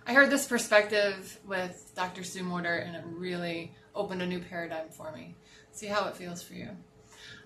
I heard this perspective with Dr. Sue Morter, and it really opened a new paradigm for me. See how it feels for you.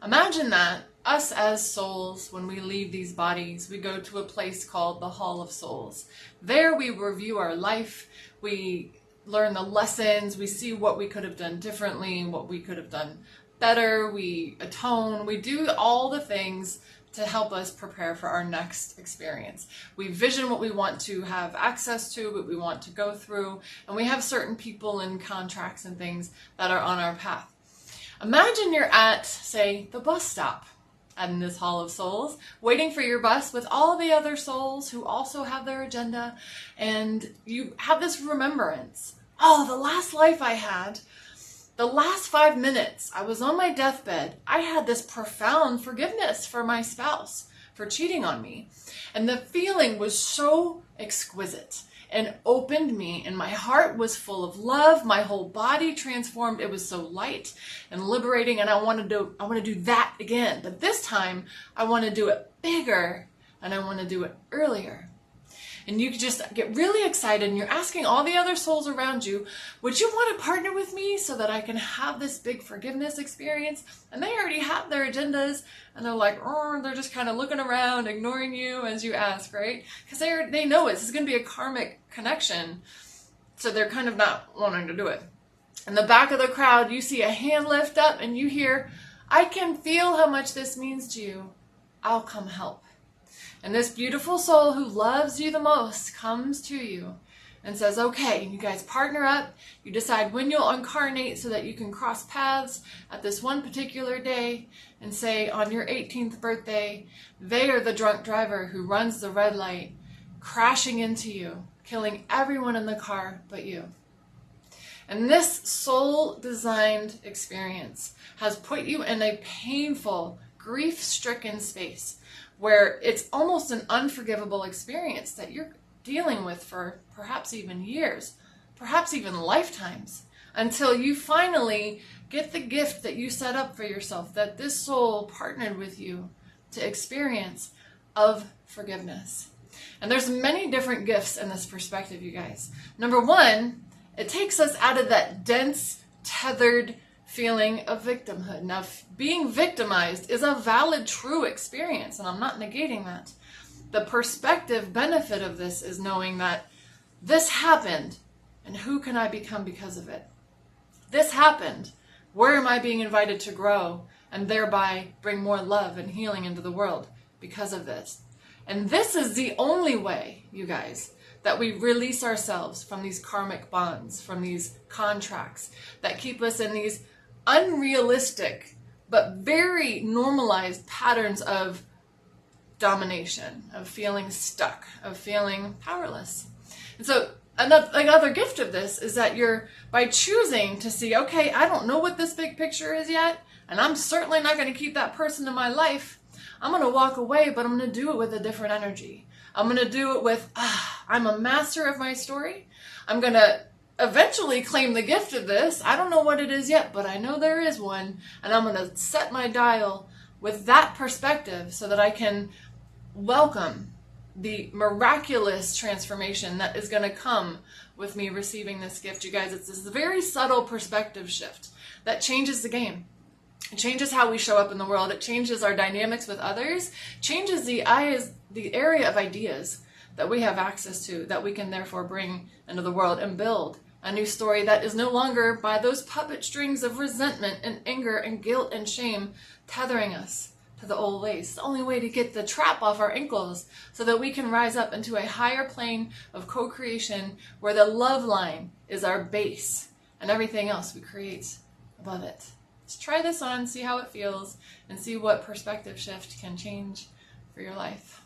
Imagine that us as souls, when we leave these bodies, we go to a place called the Hall of Souls. There we review our life, we learn the lessons, we see what we could have done differently, what we could have done better, we atone, we do all the things to help us prepare for our next experience. We vision what we want to have access to, what we want to go through, and we have certain people and contracts and things that are on our path. Imagine you're at, say, the bus stop in this Hall of Souls, waiting for your bus with all the other souls who also have their agenda, and you have this remembrance. Oh, the last life I had, the last 5 minutes, I was on my deathbed. I had this profound forgiveness for my spouse for cheating on me. And the feeling was so exquisite and opened me, and my heart was full of love. My whole body transformed. It was so light and liberating, and I want to do that again. But this time, I want to do it bigger, and I want to do it earlier. And you just get really excited, and you're asking all the other souls around you, would you want to partner with me so that I can have this big forgiveness experience? And they already have their agendas, and they're like, oh, they're just kind of looking around, ignoring you as you ask, right? Because they know it's going to be a karmic connection, so they're kind of not wanting to do it. In the back of the crowd, you see a hand lift up, and you hear, I can feel how much this means to you. I'll come help. And this beautiful soul who loves you the most comes to you and says, okay, you guys partner up. You decide when you'll incarnate so that you can cross paths at this one particular day, and say on your 18th birthday, they are the drunk driver who runs the red light, crashing into you, killing everyone in the car but you. And this soul-designed experience has put you in a painful, grief-stricken space where it's almost an unforgivable experience that you're dealing with for perhaps even years, perhaps even lifetimes, until you finally get the gift that you set up for yourself, that this soul partnered with you to experience, of forgiveness. And there's many different gifts in this perspective, you guys. Number one, it takes us out of that dense, tethered feeling of victimhood. Now, being victimized is a valid, true experience, and I'm not negating that. The perspective benefit of this is knowing that this happened, and who can I become because of it? This happened. Where am I being invited to grow and thereby bring more love and healing into the world because of this? And this is the only way, you guys, that we release ourselves from these karmic bonds, from these contracts that keep us in these unrealistic but very normalized patterns of domination, of feeling stuck, of feeling powerless. And so another gift of this is that you're, by choosing to see, okay, I don't know what this big picture is yet, and I'm certainly not going to keep that person in my life. I'm going to walk away, but I'm going to do it with a different energy. I'm going to do it with, I'm a master of my story. I'm going to eventually claim the gift of this. I don't know what it is yet, but I know there is one, and I'm going to set my dial with that perspective so that I can welcome the miraculous transformation that is going to come with me receiving this gift. You guys, it's this very subtle perspective shift that changes the game. It changes how we show up in the world. It changes our dynamics with others, changes the area of ideas that we have access to, that we can therefore bring into the world and build a new story that is no longer by those puppet strings of resentment and anger and guilt and shame tethering us to the old ways. It's the only way to get the trap off our ankles so that we can rise up into a higher plane of co-creation where the love line is our base and everything else we create above it. Just try this on, see how it feels, and see what perspective shift can change for your life.